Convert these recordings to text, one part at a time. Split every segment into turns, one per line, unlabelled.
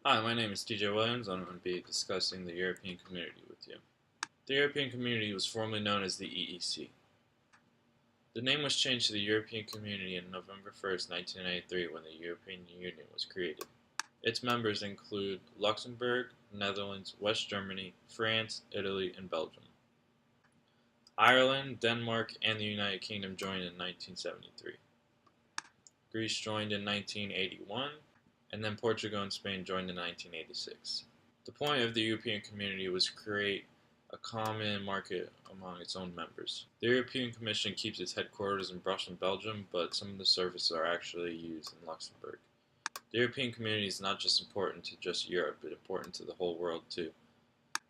Hi, my name is TJ Williams, and I'm going to be discussing the European Community with you. The European Community was formerly known as the EEC. The name was changed to the European Community on November 1st, 1993, when the European Union was created. Its members include Luxembourg, Netherlands, West Germany, France, Italy, and Belgium. Ireland, Denmark, and the United Kingdom joined in 1973. Greece joined in 1981. And then Portugal and Spain joined in 1986. The point of the European Community was to create a common market among its own members. The European Commission keeps its headquarters in Brussels and Belgium, but some of the services are actually used in Luxembourg. The European Community is not just important to just Europe, but important to the whole world too.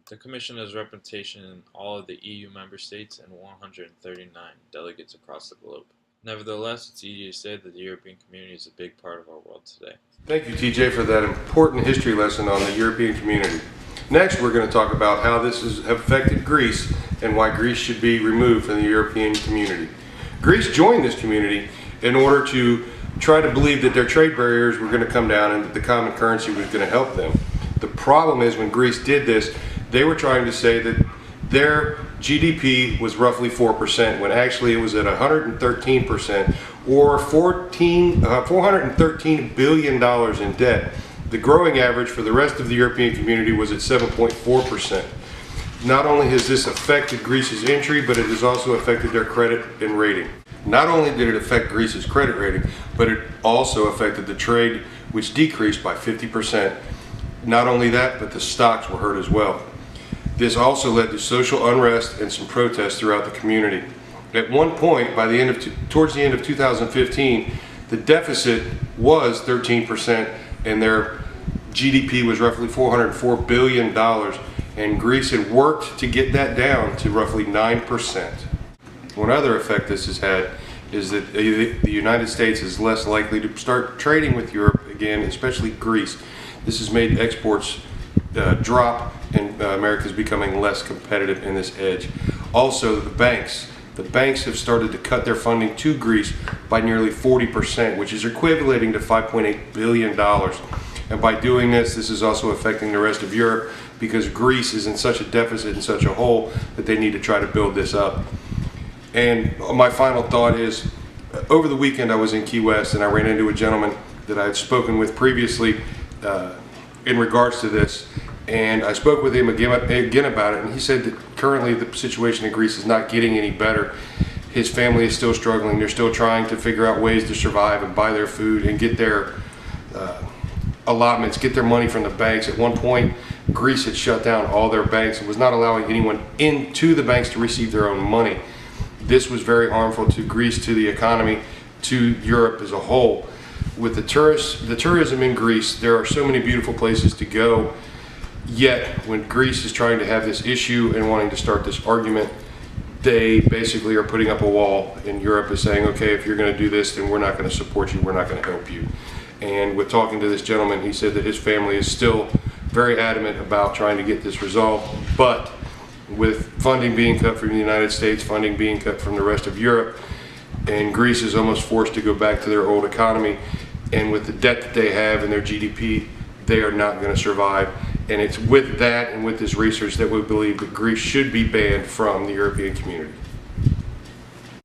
The Commission has representation in all of the EU member states and 139 delegates across the globe. Nevertheless, it's easy to say that the European Community is a big part of our world today.
Thank you, TJ, for that important history lesson on the European Community. Next, we're going to talk about how this has affected Greece and why Greece should be removed from the European Community. Greece joined this community in order to try to believe that their trade barriers were going to come down and that the common currency was going to help them. The problem is when Greece did this, they were trying to say that their GDP was roughly 4%, when actually it was at 113%, or $413 billion in debt. The growing average for the rest of the European Community was at 7.4%. Not only has this affected Greece's entry, but it has also affected their credit and rating. Not only did it affect Greece's credit rating, but it also affected the trade, which decreased by 50%. Not only that, but the stocks were hurt as well. This also led to social unrest and some protests throughout the community. At one point, towards the end of 2015, the deficit was 13%, and their GDP was roughly $404 billion, and Greece had worked to get that down to roughly 9%. One other effect this has had is that the United States is less likely to start trading with Europe again, especially Greece. This has made exports drop, and America is becoming less competitive in this edge. Also, the banks have started to cut their funding to Greece by nearly 40%, which is equating to $5.8 billion. And by doing this, this is also affecting the rest of Europe because Greece is in such a deficit and such a hole that they need to try to build this up. And my final thought is, over the weekend I was in Key West and I ran into a gentleman that I had spoken with previously in regards to this. And I spoke with him again about it, and he said that currently the situation in Greece is not getting any better. His family is still struggling. They're still trying to figure out ways to survive and buy their food and get their allotments, get their money from the banks. At one point, Greece had shut down all their banks and was not allowing anyone into the banks to receive their own money. This was very harmful to Greece, to the economy, to Europe as a whole. With the tourism in Greece, there are so many beautiful places to go. Yet, when Greece is trying to have this issue and wanting to start this argument, they basically are putting up a wall, and Europe is saying, okay, if you're going to do this, then we're not going to support you, we're not going to help you. And with talking to this gentleman, he said that his family is still very adamant about trying to get this resolved, but with funding being cut from the United States, funding being cut from the rest of Europe, and Greece is almost forced to go back to their old economy, and with the debt that they have in their GDP, they are not going to survive. And it's with that and with this research that we believe that Greece should be banned from the European Community.